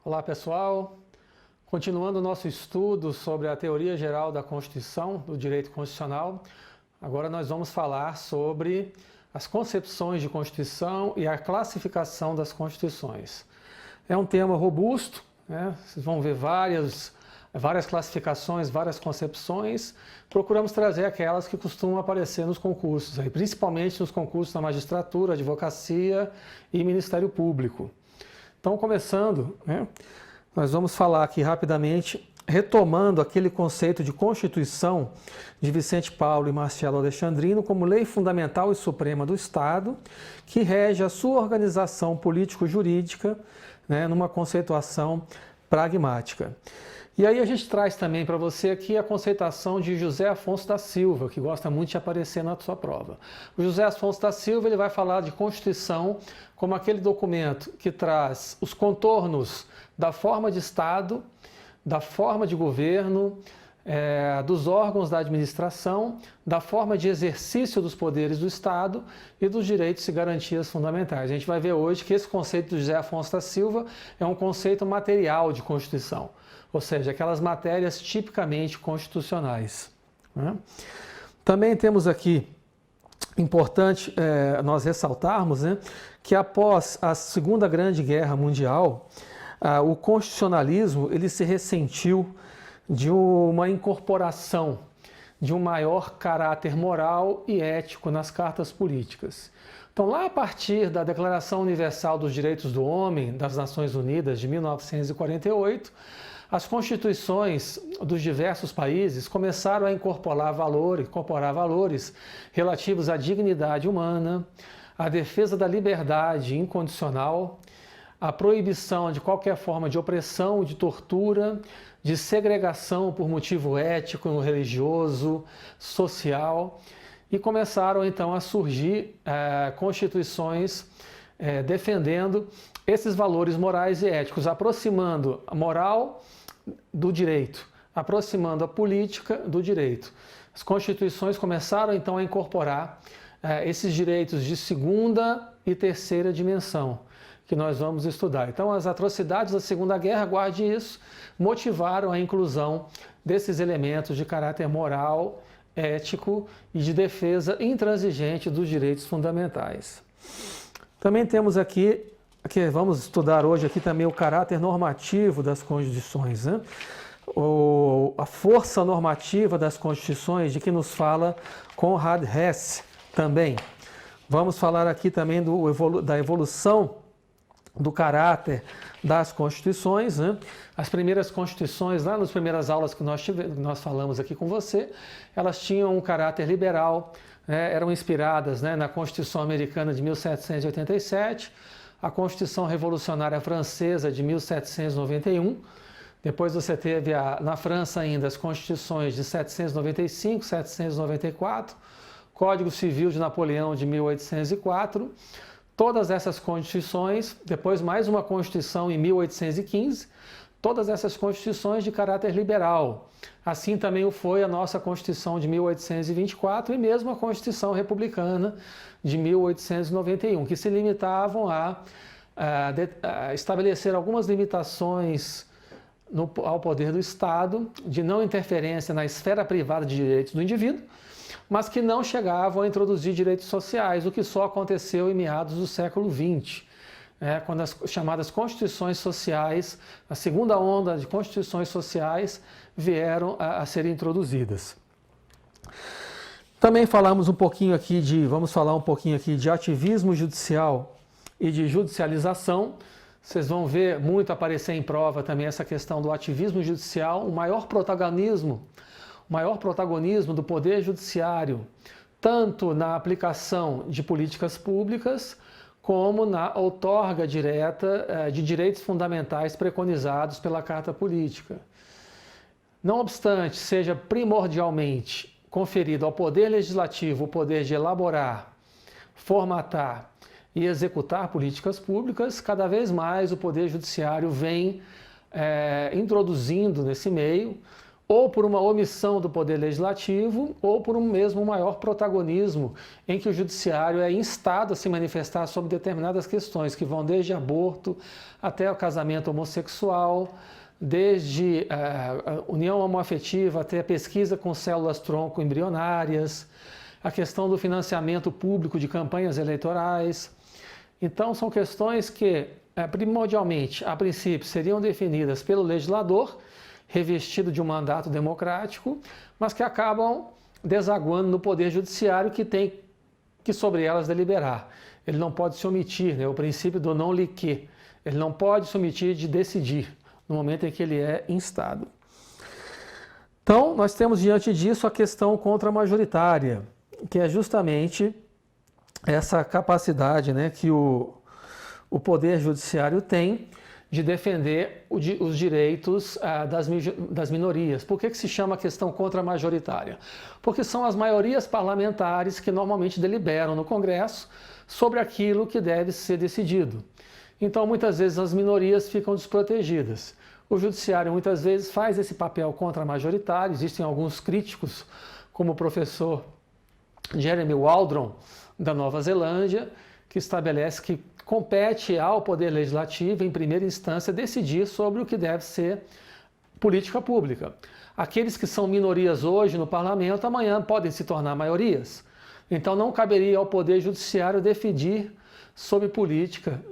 Olá pessoal, continuando o nosso estudo sobre a teoria geral da Constituição, do direito constitucional, agora nós vamos falar sobre as concepções de Constituição e a classificação das Constituições. É um tema robusto, né? Vocês vão ver várias classificações, várias concepções. Procuramos trazer aquelas que costumam aparecer nos concursos, principalmente nos concursos da magistratura, advocacia e Ministério Público. Então, começando, né, nós vamos falar aqui rapidamente, retomando aquele conceito de Constituição de Vicente Paulo e Marcelo Alexandrino como lei fundamental e suprema do Estado, que rege a sua organização político-jurídica, né, numa conceituação pragmática. E aí a gente traz também para você aqui a conceituação de José Afonso da Silva, que gosta muito de aparecer na sua prova. O José Afonso da Silva ele vai falar de Constituição como aquele documento que traz os contornos da forma de Estado, da forma de governo, dos órgãos da administração, da forma de exercício dos poderes do Estado e dos direitos e garantias fundamentais. A gente vai ver hoje que esse conceito do José Afonso da Silva é um conceito material de Constituição, ou seja, aquelas matérias tipicamente constitucionais, né? Também temos aqui, importante nós ressaltarmos, né, que após a Segunda Grande Guerra Mundial, o constitucionalismo ele se ressentiu de uma incorporação de um maior caráter moral e ético nas cartas políticas. Então, lá a partir da Declaração Universal dos Direitos do Homem das Nações Unidas de 1948, as constituições dos diversos países começaram a incorporar valores relativos à dignidade humana, à defesa da liberdade incondicional, à proibição de qualquer forma de opressão, de tortura, de segregação por motivo ético, religioso, social, e começaram então a surgir constituições defendendo esses valores morais e éticos, aproximando a moral do direito, aproximando a política do direito. As constituições começaram então a incorporar esses direitos de segunda e terceira dimensão, que nós vamos estudar. Então, as atrocidades da Segunda Guerra, guarde isso, motivaram a inclusão desses elementos de caráter moral, ético e de defesa intransigente dos direitos fundamentais. Também temos aqui, que vamos estudar hoje aqui também o caráter normativo das Constituições, né? A força normativa das Constituições, de que nos fala Conrad Hesse também. Vamos falar aqui também da evolução do caráter das Constituições, né? As primeiras Constituições, lá nas primeiras aulas que nós falamos aqui com você, elas tinham um caráter liberal, né? Eram inspiradas, né, na Constituição Americana de 1787, a Constituição Revolucionária Francesa de 1791, depois você teve na França ainda as Constituições de 795, 794, Código Civil de Napoleão de 1804, todas essas constituições, depois mais uma Constituição em 1815, todas essas constituições de caráter liberal. Assim também foi a nossa Constituição de 1824 e mesmo a Constituição Republicana de 1891, que se limitavam a estabelecer algumas limitações ao poder do Estado, de não interferência na esfera privada de direitos do indivíduo, mas que não chegavam a introduzir direitos sociais, o que só aconteceu em meados do século XX, quando as chamadas constituições sociais, a segunda onda de constituições sociais, vieram a serem introduzidas. Também vamos falar um pouquinho aqui de ativismo judicial e de judicialização. Vocês vão ver muito aparecer em prova também essa questão do ativismo judicial, o maior protagonismo do Poder Judiciário, tanto na aplicação de políticas públicas, como na outorga direta de direitos fundamentais preconizados pela Carta Política. Não obstante, seja primordialmente conferido ao Poder Legislativo o poder de elaborar, formatar e executar políticas públicas, cada vez mais o Poder Judiciário vem introduzindo nesse meio ou por uma omissão do poder legislativo, ou por um mesmo maior protagonismo, em que o judiciário é instado a se manifestar sobre determinadas questões, que vão desde aborto até o casamento homossexual, desde a união homoafetiva até a pesquisa com células-tronco embrionárias, a questão do financiamento público de campanhas eleitorais. Então, são questões que, primordialmente, a princípio, seriam definidas pelo legislador, revestido de um mandato democrático, mas que acabam desaguando no Poder Judiciário, que tem que sobre elas deliberar. Ele não pode se omitir, né? O princípio do non liquer. Ele não pode se omitir de decidir no momento em que ele é instado. Então, nós temos diante disso a questão contramajoritária, que é justamente essa capacidade, né, que o Poder Judiciário tem de defender os direitos das minorias. Por que se chama questão contramajoritária? Porque são as maiorias parlamentares que normalmente deliberam no Congresso sobre aquilo que deve ser decidido. Então, muitas vezes, as minorias ficam desprotegidas. O Judiciário, muitas vezes, faz esse papel contramajoritário. Existem alguns críticos, como o professor Jeremy Waldron, da Nova Zelândia, que estabelece que compete ao Poder Legislativo, em primeira instância, decidir sobre o que deve ser política pública. Aqueles que são minorias hoje no Parlamento, amanhã podem se tornar maiorias. Então, não caberia ao Poder Judiciário decidir sobre política,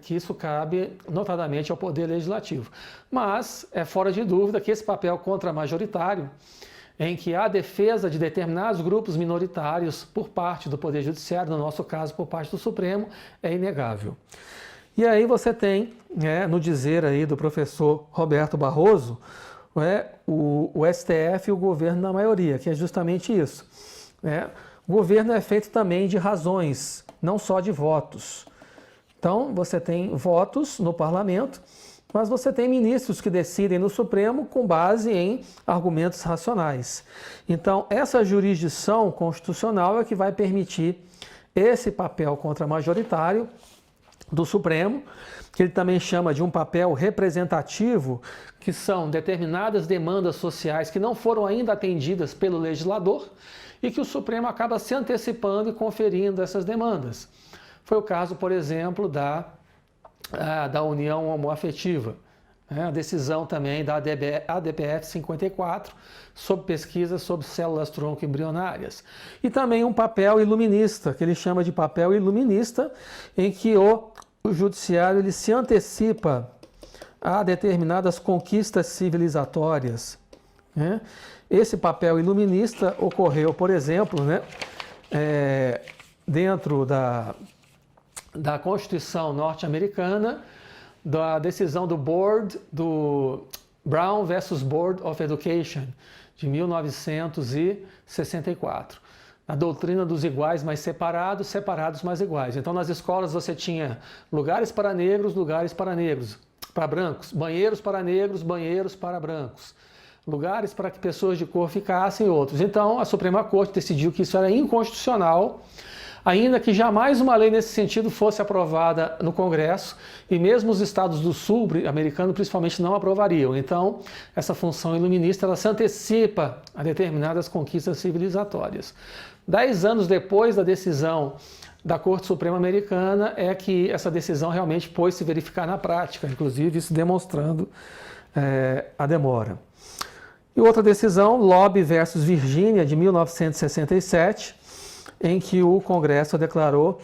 que isso cabe notadamente ao Poder Legislativo. Mas é fora de dúvida que esse papel contramajoritário, em que há defesa de determinados grupos minoritários por parte do Poder Judiciário, no nosso caso por parte do Supremo, é inegável. E aí você tem, no dizer aí do professor Roberto Barroso, o STF e o governo na maioria, que é justamente isso. O governo é feito também de razões, não só de votos. Então, você tem votos no parlamento, mas você tem ministros que decidem no Supremo com base em argumentos racionais. Então, essa jurisdição constitucional é que vai permitir esse papel contramajoritário do Supremo, que ele também chama de um papel representativo, que são determinadas demandas sociais que não foram ainda atendidas pelo legislador e que o Supremo acaba se antecipando e conferindo essas demandas. Foi o caso, por exemplo, da união homoafetiva, a decisão também da ADPF 54 sobre pesquisa sobre células-tronco embrionárias. E também um papel iluminista, que ele chama de papel iluminista, em que o judiciário ele se antecipa a determinadas conquistas civilizatórias. Esse papel iluminista ocorreu, por exemplo, dentro da Constituição norte-americana, da decisão do Brown versus Board of Education, de 1964. A doutrina dos iguais mais separados, separados mais iguais. Então, nas escolas você tinha lugares para negros, para brancos, banheiros para negros, banheiros para brancos, lugares para que pessoas de cor ficassem e outros. Então, a Suprema Corte decidiu que isso era inconstitucional, ainda que jamais uma lei nesse sentido fosse aprovada no Congresso, e mesmo os estados do sul americano principalmente não aprovariam. Então, essa função iluminista ela se antecipa a determinadas conquistas civilizatórias. 10 anos depois da decisão da Corte Suprema Americana é que essa decisão realmente pôs se verificar na prática, inclusive isso demonstrando a demora. E outra decisão, Lobby versus Virgínia, de 1967, em que o Congresso declarou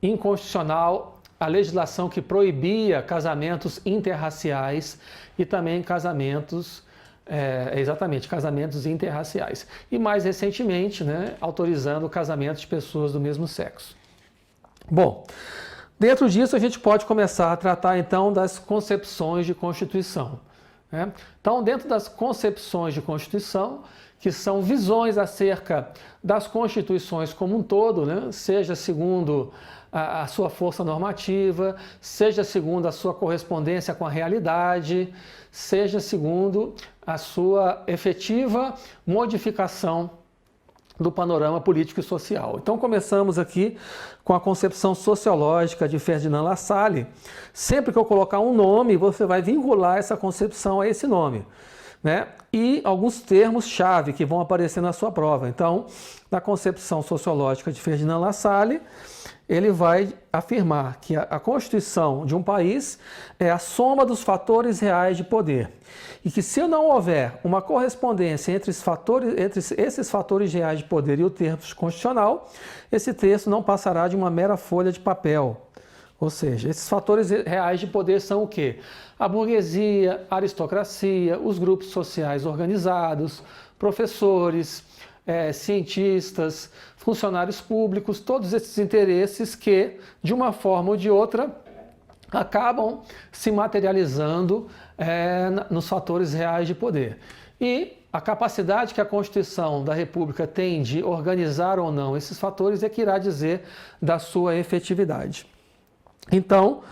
inconstitucional a legislação que proibia casamentos interraciais e também casamentos interraciais. E mais recentemente, autorizando o casamento de pessoas do mesmo sexo. Bom, dentro disso a gente pode começar a tratar então das concepções de Constituição. Então, dentro das concepções de Constituição, que são visões acerca das constituições como um todo, seja segundo a sua força normativa, seja segundo a sua correspondência com a realidade, seja segundo a sua efetiva modificação do panorama político e social. Então, começamos aqui com a concepção sociológica de Ferdinand Lassalle. Sempre que eu colocar um nome, você vai vincular essa concepção a esse nome. né? E alguns termos-chave que vão aparecer na sua prova. Então, na concepção sociológica de Ferdinand Lassalle, ele vai afirmar que a constituição de um país é a soma dos fatores reais de poder e que se não houver uma correspondência entre esses fatores reais de poder e o texto constitucional, esse texto não passará de uma mera folha de papel. Ou seja, esses fatores reais de poder são o quê? A burguesia, a aristocracia, os grupos sociais organizados, professores, cientistas, funcionários públicos, todos esses interesses que, de uma forma ou de outra, acabam se materializando nos fatores reais de poder. E a capacidade que a Constituição da República tem de organizar ou não esses fatores é que irá dizer da sua efetividade. Então,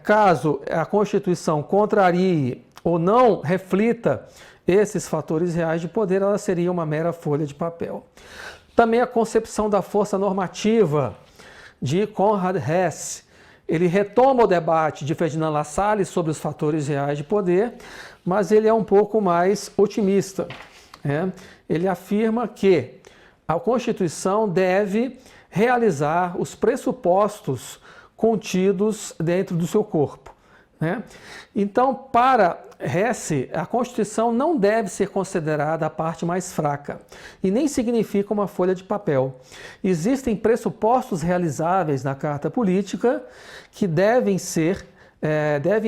caso a Constituição contrarie ou não reflita esses fatores reais de poder, ela seria uma mera folha de papel. Também a concepção da força normativa de Konrad Hess. Ele retoma o debate de Ferdinand Lassalle sobre os fatores reais de poder, mas ele é um pouco mais otimista, né? Ele afirma que a Constituição deve realizar os pressupostos contidos dentro do seu corpo, né? Então, para Hess, a Constituição não deve ser considerada a parte mais fraca e nem significa uma folha de papel. Existem pressupostos realizáveis na Carta Política que devem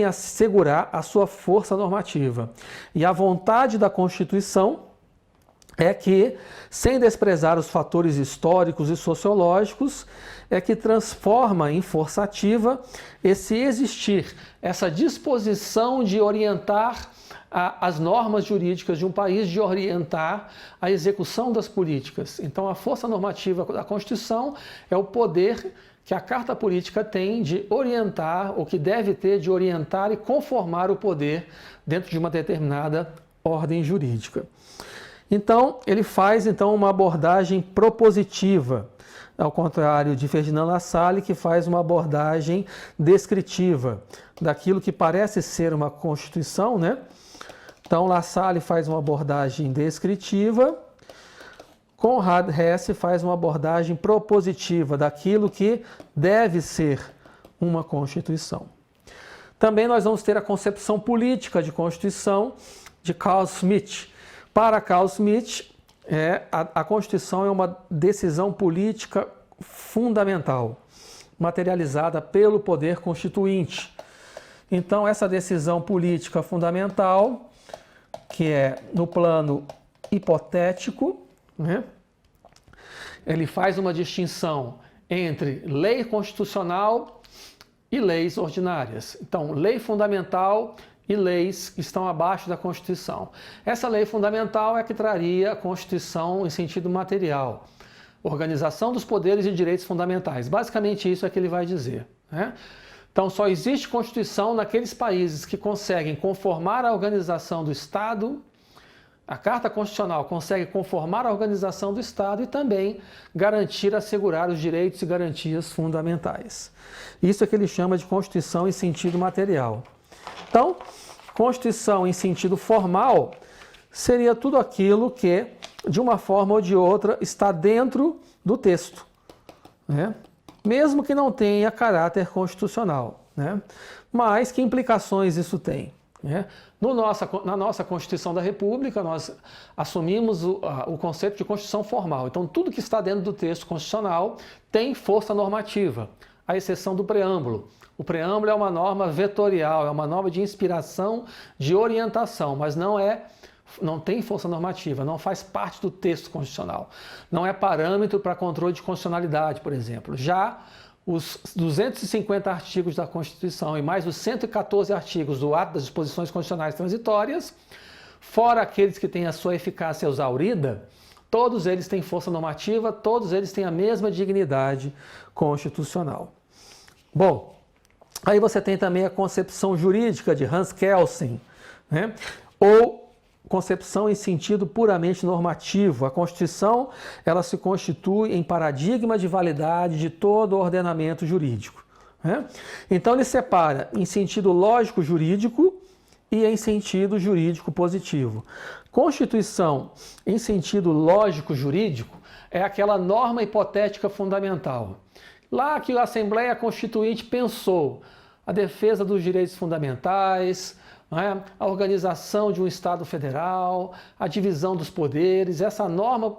assegurar a sua força normativa. E a vontade da Constituição é que, sem desprezar os fatores históricos e sociológicos, é que transforma em força ativa esse existir, essa disposição de orientar as normas jurídicas de um país, de orientar a execução das políticas. Então, a força normativa da Constituição é o poder que a Carta Política tem de orientar, ou que deve ter de orientar e conformar o poder dentro de uma determinada ordem jurídica. Então, ele faz uma abordagem propositiva, ao contrário de Ferdinand Lassalle, que faz uma abordagem descritiva daquilo que parece ser uma Constituição, né? Então, Lassalle faz uma abordagem descritiva, Konrad Hess faz uma abordagem propositiva daquilo que deve ser uma Constituição. Também nós vamos ter a concepção política de Constituição de Carl Schmitt. Para Carl Schmitt, a Constituição é uma decisão política fundamental, materializada pelo poder constituinte. Então, essa decisão política fundamental, que é no plano hipotético, né, ele faz uma distinção entre lei constitucional e leis ordinárias. Então, lei fundamental e leis que estão abaixo da Constituição. Essa lei fundamental é que traria a Constituição em sentido material, organização dos poderes e direitos fundamentais. Basicamente isso é que ele vai dizer, né? Então só existe Constituição naqueles países que conseguem conformar a organização do Estado, a Carta Constitucional consegue conformar a organização do Estado e também garantir, assegurar os direitos e garantias fundamentais. Isso é que ele chama de Constituição em sentido material. Então, Constituição em sentido formal seria tudo aquilo que, de uma forma ou de outra, está dentro do texto, né? Mesmo que não tenha caráter constitucional, né? Mas que implicações isso tem, né? Na nossa Constituição da República, nós assumimos o conceito de Constituição formal. Então, tudo que está dentro do texto constitucional tem força normativa, à exceção do preâmbulo. O preâmbulo é uma norma vetorial, é uma norma de inspiração, de orientação, mas não tem força normativa, não faz parte do texto constitucional. Não é parâmetro para controle de constitucionalidade, por exemplo. Já os 250 artigos da Constituição e mais os 114 artigos do Ato das Disposições Constitucionais Transitórias, fora aqueles que têm a sua eficácia exaurida, todos eles têm força normativa, todos eles têm a mesma dignidade constitucional. Bom, aí você tem também a concepção jurídica de Hans Kelsen, né? Ou concepção em sentido puramente normativo. A Constituição, ela se constitui em paradigma de validade de todo o ordenamento jurídico, né? Então ele separa em sentido lógico jurídico e em sentido jurídico positivo. Constituição em sentido lógico-jurídico é aquela norma hipotética fundamental. Lá que a Assembleia Constituinte pensou a defesa dos direitos fundamentais, a organização de um Estado federal, a divisão dos poderes, essa norma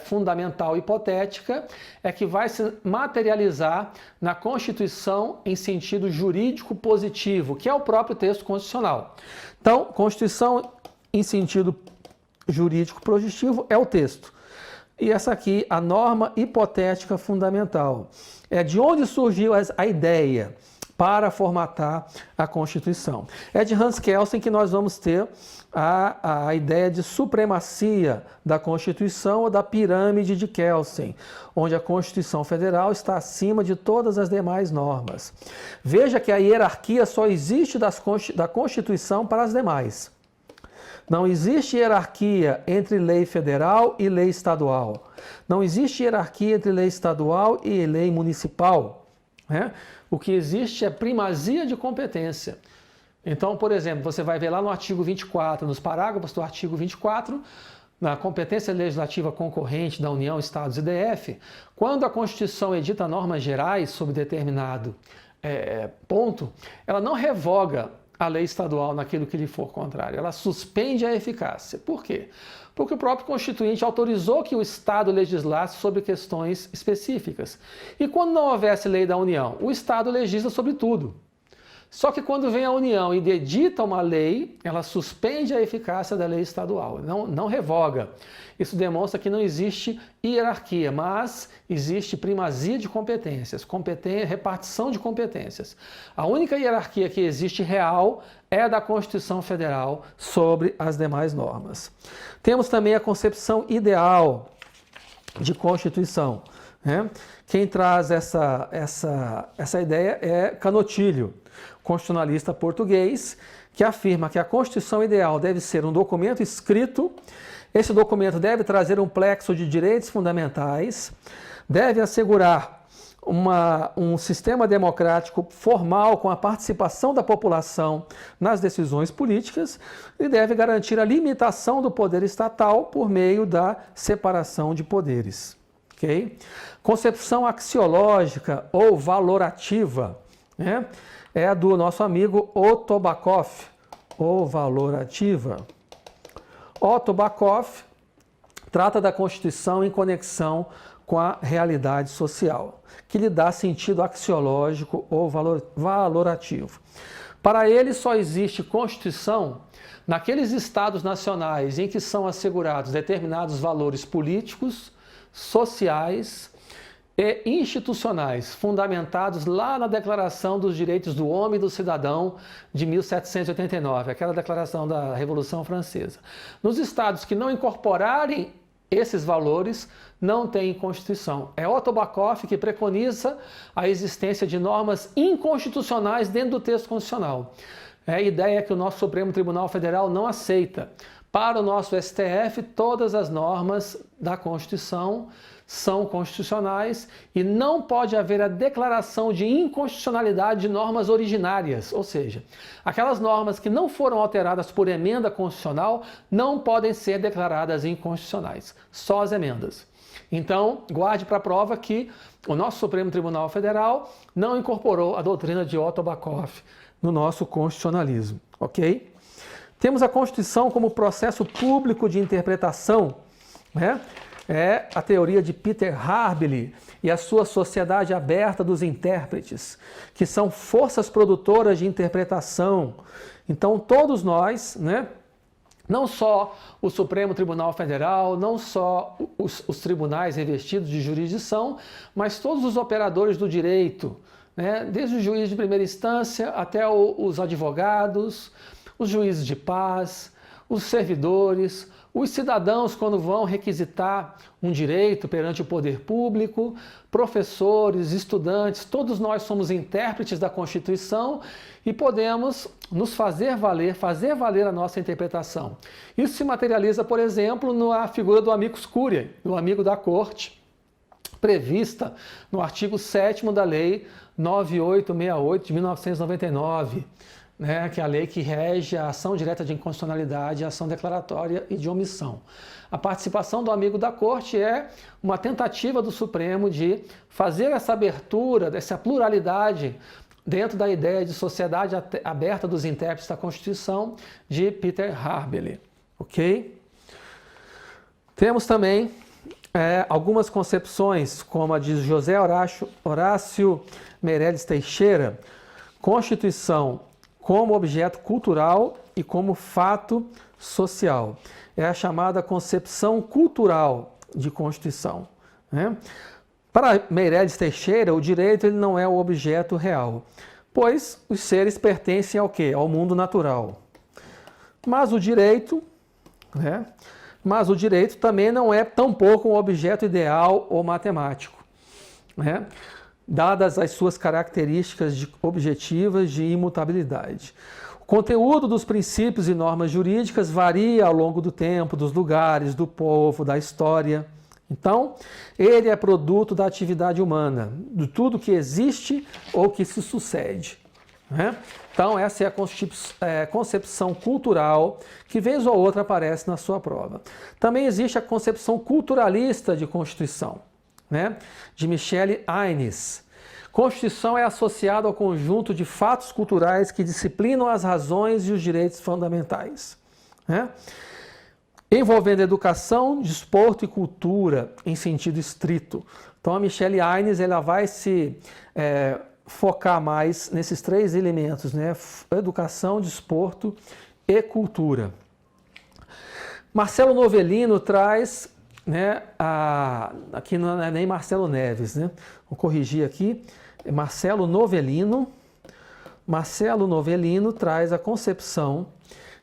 fundamental hipotética é que vai se materializar na Constituição em sentido jurídico positivo, que é o próprio texto constitucional. Então, Constituição em sentido jurídico positivo é o texto. E essa aqui, a norma hipotética fundamental. É de onde surgiu a ideia para formatar a Constituição. É de Hans Kelsen que nós vamos ter a ideia de supremacia da Constituição ou da pirâmide de Kelsen, onde a Constituição Federal está acima de todas as demais normas. Veja que a hierarquia só existe da Constituição para as demais. Não existe hierarquia entre lei federal e lei estadual. Não existe hierarquia entre lei estadual e lei municipal. O que existe é primazia de competência. Então, por exemplo, você vai ver lá no artigo 24, nos parágrafos do artigo 24, na competência legislativa concorrente da União, Estados e DF, quando a Constituição edita normas gerais sobre determinado ponto, ela não revoga a lei estadual naquilo que lhe for contrário, ela suspende a eficácia. Por quê? Porque o próprio Constituinte autorizou que o Estado legislasse sobre questões específicas. E quando não houvesse lei da União, o Estado legisla sobre tudo. Só que quando vem a União e edita uma lei, ela suspende a eficácia da lei estadual, não revoga. Isso demonstra que não existe hierarquia, mas existe primazia de competências, repartição de competências. A única hierarquia que existe real é a da Constituição Federal sobre as demais normas. Temos também a concepção ideal de Constituição. Quem traz essa ideia é Canotilho, constitucionalista português, que afirma que a Constituição ideal deve ser um documento escrito. Esse documento deve trazer um plexo de direitos fundamentais, deve assegurar um sistema democrático formal com a participação da população nas decisões políticas e deve garantir a limitação do poder estatal por meio da separação de poderes. Okay? Concepção axiológica ou valorativa, é a do nosso amigo Otto Bachoff, ou valorativa. Otto Bachoff trata da Constituição em conexão com a realidade social, que lhe dá sentido axiológico ou valorativo. Para ele, só existe Constituição naqueles estados nacionais em que são assegurados determinados valores políticos, sociais e institucionais, fundamentados lá na Declaração dos Direitos do Homem e do Cidadão de 1789, aquela declaração da Revolução Francesa. Nos estados que não incorporarem esses valores, não tem Constituição. É Otto Bachoff que preconiza a existência de normas inconstitucionais dentro do texto constitucional. É a ideia que o nosso Supremo Tribunal Federal não aceita. Para o nosso STF, todas as normas da Constituição são constitucionais e não pode haver a declaração de inconstitucionalidade de normas originárias, ou seja, aquelas normas que não foram alteradas por emenda constitucional não podem ser declaradas inconstitucionais, só as emendas. Então, guarde para a prova que o nosso Supremo Tribunal Federal não incorporou a doutrina de Otto Bachoff no nosso constitucionalismo, ok? Temos a Constituição como processo público de interpretação, É a teoria de Peter Harbely e a sua Sociedade Aberta dos Intérpretes, que são forças produtoras de interpretação. Então, todos nós, não só o Supremo Tribunal Federal, não só os tribunais revestidos de jurisdição, mas todos os operadores do direito, desde o juiz de primeira instância até os advogados, os juízes de paz, os servidores, os cidadãos quando vão requisitar um direito perante o poder público, professores, estudantes, todos nós somos intérpretes da Constituição e podemos nos fazer valer a nossa interpretação. Isso se materializa, por exemplo, na figura do amicus curiae, do amigo da corte, prevista no artigo 7º da Lei 9868 de 1999. né, que é a lei que rege a ação direta de inconstitucionalidade, a ação declaratória e de omissão. A participação do amigo da corte é uma tentativa do Supremo de fazer essa abertura, dessa pluralidade dentro da ideia de sociedade aberta dos intérpretes da Constituição de Peter Harbely, ok? Temos também algumas concepções, como a de José Horácio Meirelles Teixeira, Constituição como objeto cultural e como fato social. É a chamada concepção cultural de Constituição, né? Para Meirelles Teixeira, o direito ele não é o objeto real, pois os seres pertencem ao quê? Ao mundo natural. Mas o direito, né? Mas o direito também não é tampouco um objeto ideal ou matemático, né? Dadas as suas características objetivas de imutabilidade. O conteúdo dos princípios e normas jurídicas varia ao longo do tempo, dos lugares, do povo, da história. Então, ele é produto da atividade humana, de tudo que existe ou que se sucede, né? Então, essa é a concepção cultural que, vez ou outra, aparece na sua prova. Também existe a concepção culturalista de Constituição, né, de Michele Aines. Constituição é associada ao conjunto de fatos culturais que disciplinam as razões e os direitos fundamentais, né, envolvendo educação, desporto e cultura em sentido estrito. Então, a Michele Aines ela vai se focar mais nesses três elementos, né, educação, desporto e cultura. Marcelo Novellino traz, né, aqui não é nem Marcelo Neves, né? Vou corrigir aqui, é Marcelo Novellino. Marcelo Novellino traz a concepção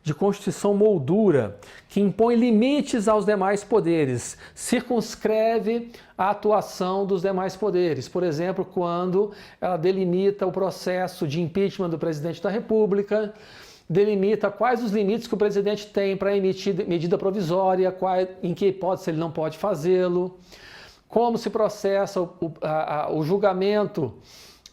de Constituição moldura, que impõe limites aos demais poderes, circunscreve a atuação dos demais poderes. Por exemplo, quando ela delimita o processo de impeachment do presidente da República, delimita quais os limites que o presidente tem para emitir medida provisória, em que hipótese ele não pode fazê-lo, como se processa o julgamento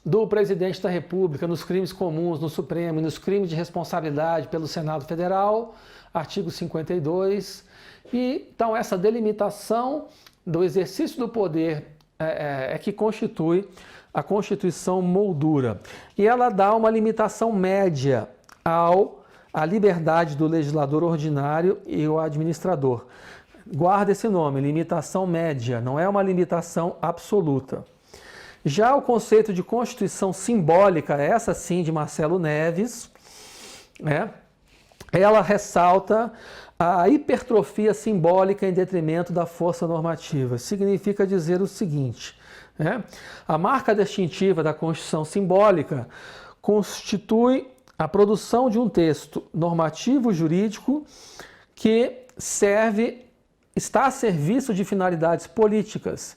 do presidente da República nos crimes comuns, no Supremo e nos crimes de responsabilidade pelo Senado Federal, artigo 52. E, então, essa delimitação do exercício do poder é que constitui a Constituição moldura. E ela dá uma limitação média à liberdade do legislador ordinário e o administrador. Guarda esse nome, limitação média, não é uma limitação absoluta. Já o conceito de Constituição simbólica, essa sim de Marcelo Neves, né, ela ressalta a hipertrofia simbólica em detrimento da força normativa. Significa dizer o seguinte, né, a marca distintiva da Constituição simbólica constitui a produção de um texto normativo jurídico que está a serviço de finalidades políticas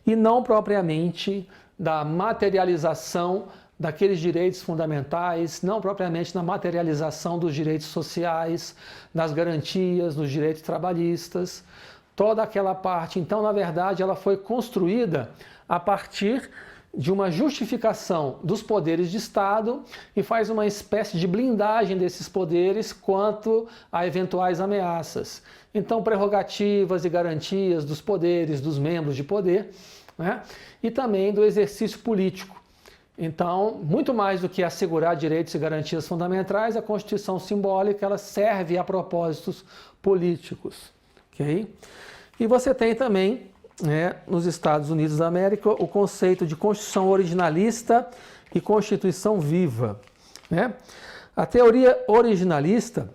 e não propriamente da materialização daqueles direitos fundamentais, não propriamente na materialização dos direitos sociais, das garantias, dos direitos trabalhistas, toda aquela parte. Então, na verdade, ela foi construída a partir de uma justificação dos poderes de Estado e faz uma espécie de blindagem desses poderes quanto a eventuais ameaças. Então, prerrogativas e garantias dos poderes, dos membros de poder, né? E também do exercício político. Então, muito mais do que assegurar direitos e garantias fundamentais, a Constituição simbólica ela serve a propósitos políticos. Okay? E você tem também, né, nos Estados Unidos da América, o conceito de Constituição originalista e Constituição viva, né? A teoria originalista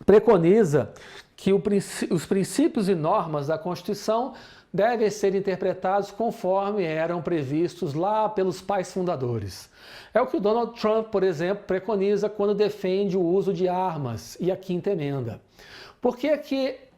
preconiza que os princípios e normas da Constituição devem ser interpretados conforme eram previstos lá pelos pais fundadores. É o que o Donald Trump, por exemplo, preconiza quando defende o uso de armas e a Quinta Emenda. Por que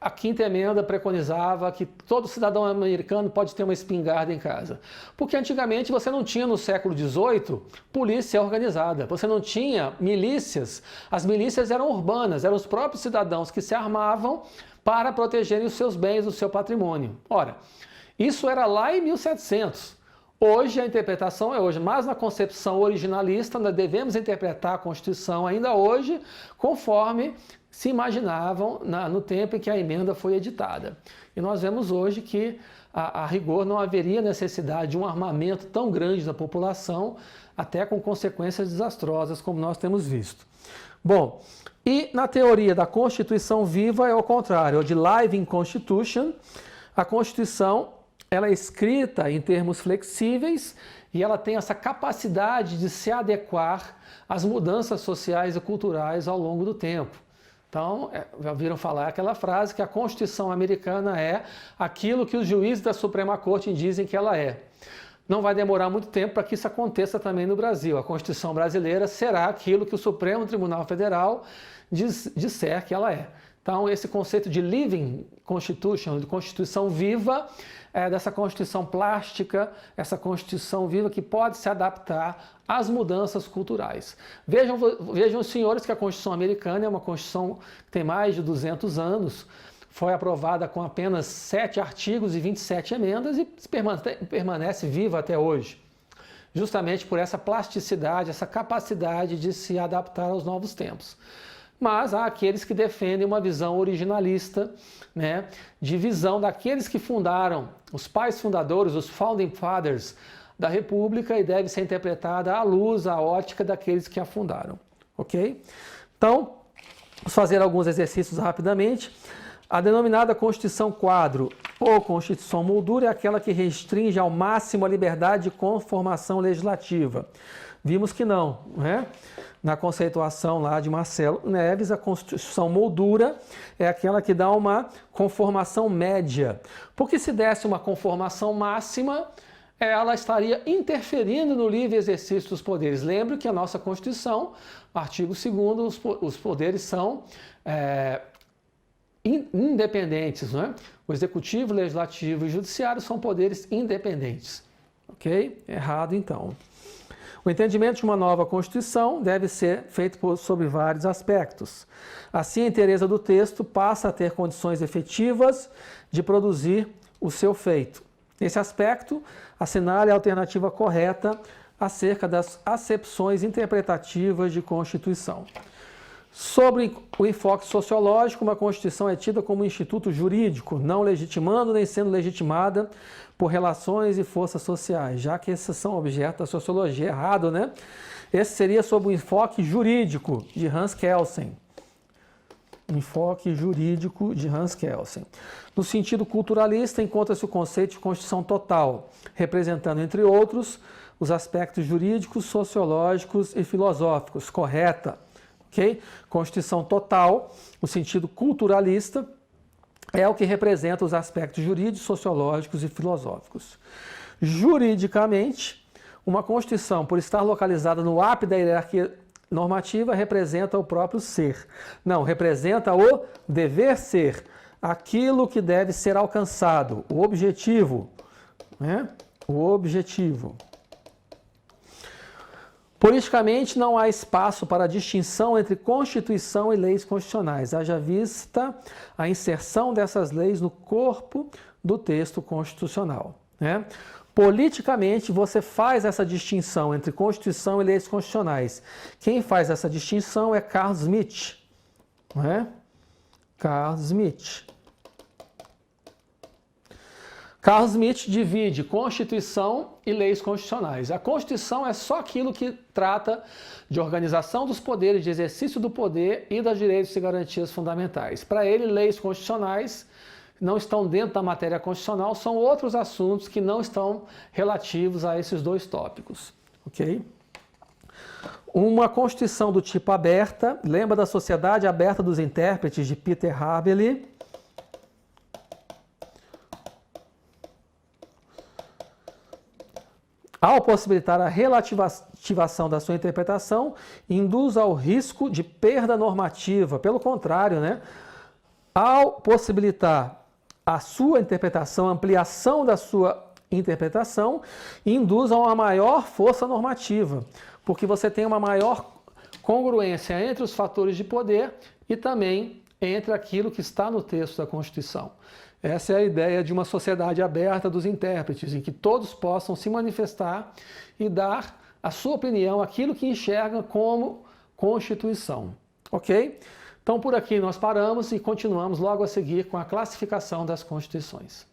a Quinta Emenda preconizava que todo cidadão americano pode ter uma espingarda em casa? Porque antigamente você não tinha, no século XVIII, polícia organizada, você não tinha milícias. As milícias eram urbanas, eram os próprios cidadãos que se armavam para protegerem os seus bens, o seu patrimônio. Ora, isso era lá em 1700. Hoje a interpretação é hoje, mas na concepção originalista nós devemos interpretar a Constituição ainda hoje conforme se imaginavam no tempo em que a emenda foi editada. E nós vemos hoje que a rigor não haveria necessidade de um armamento tão grande da população, até com consequências desastrosas, como nós temos visto. Bom, e na teoria da Constituição viva é o contrário, de Living Constitution. A Constituição ela é escrita em termos flexíveis e ela tem essa capacidade de se adequar às mudanças sociais e culturais ao longo do tempo. Então, já ouviram falar aquela frase que a Constituição americana é aquilo que os juízes da Suprema Corte dizem que ela é. Não vai demorar muito tempo para que isso aconteça também no Brasil. A Constituição brasileira será aquilo que o Supremo Tribunal Federal disser que ela é. Então, esse conceito de living constitution, de Constituição viva, é dessa Constituição plástica, essa Constituição viva que pode se adaptar às mudanças culturais. Vejam os senhores que a Constituição americana é uma Constituição que tem mais de 200 anos, foi aprovada com apenas 7 artigos e 27 emendas e permanece viva até hoje. Justamente por essa plasticidade, essa capacidade de se adaptar aos novos tempos. Mas há aqueles que defendem uma visão originalista, né, de visão daqueles que fundaram, os pais fundadores, os founding fathers da República, e deve ser interpretada à luz, à ótica daqueles que a fundaram. Ok? Então, vamos fazer alguns exercícios rapidamente. A denominada Constituição Quadro ou Constituição Moldura é aquela que restringe ao máximo a liberdade de conformação legislativa. Vimos que não, né? Na conceituação lá de Marcelo Neves, a Constituição Moldura é aquela que dá uma conformação média. Porque se desse uma conformação máxima, ela estaria interferindo no livre exercício dos poderes. Lembre que a nossa Constituição, artigo 2º, os poderes são independentes, não é? O Executivo, o Legislativo e o Judiciário são poderes independentes. Ok? Errado, então. O entendimento de uma nova Constituição deve ser feito sobre vários aspectos. Assim, a inteireza do texto passa a ter condições efetivas de produzir o seu feito. Nesse aspecto, assinale a alternativa correta acerca das acepções interpretativas de Constituição. Sobre o enfoque sociológico, uma Constituição é tida como um instituto jurídico, não legitimando nem sendo legitimada por relações e forças sociais, já que esses são objeto da sociologia. Errado, né? Esse seria sob o enfoque jurídico de Hans Kelsen. Enfoque jurídico de Hans Kelsen. No sentido culturalista, encontra-se o conceito de Constituição total, representando, entre outros, os aspectos jurídicos, sociológicos e filosóficos. Correta. Okay? Constituição total, no sentido culturalista, é o que representa os aspectos jurídicos, sociológicos e filosóficos. Juridicamente, uma Constituição, por estar localizada no ápice da hierarquia normativa, representa o próprio ser. Não, representa o dever ser, aquilo que deve ser alcançado, o objetivo. Né? O objetivo. Politicamente, não há espaço para distinção entre Constituição e leis constitucionais, haja vista a inserção dessas leis no corpo do texto constitucional. Né? Politicamente, você faz essa distinção entre Constituição e leis constitucionais. Quem faz essa distinção é Carl Schmitt. Né? Carl Schmitt. Carl Schmitt divide Constituição e leis constitucionais. A Constituição é só aquilo que trata de organização dos poderes, de exercício do poder e dos direitos e garantias fundamentais. Para ele, leis constitucionais não estão dentro da matéria constitucional, são outros assuntos que não estão relativos a esses dois tópicos. Ok? Uma Constituição do tipo aberta, lembra da Sociedade Aberta dos Intérpretes de Peter Harbely? Ao possibilitar a relativação da sua interpretação, induz ao risco de perda normativa. Pelo contrário, né? Ao possibilitar a sua interpretação, a ampliação da sua interpretação, induz a uma maior força normativa, porque você tem uma maior congruência entre os fatores de poder e também entre aquilo que está no texto da Constituição. Essa é a ideia de uma sociedade aberta dos intérpretes, em que todos possam se manifestar e dar a sua opinião, aquilo que enxergam como Constituição. Ok? Então, por aqui nós paramos e continuamos logo a seguir com a classificação das Constituições.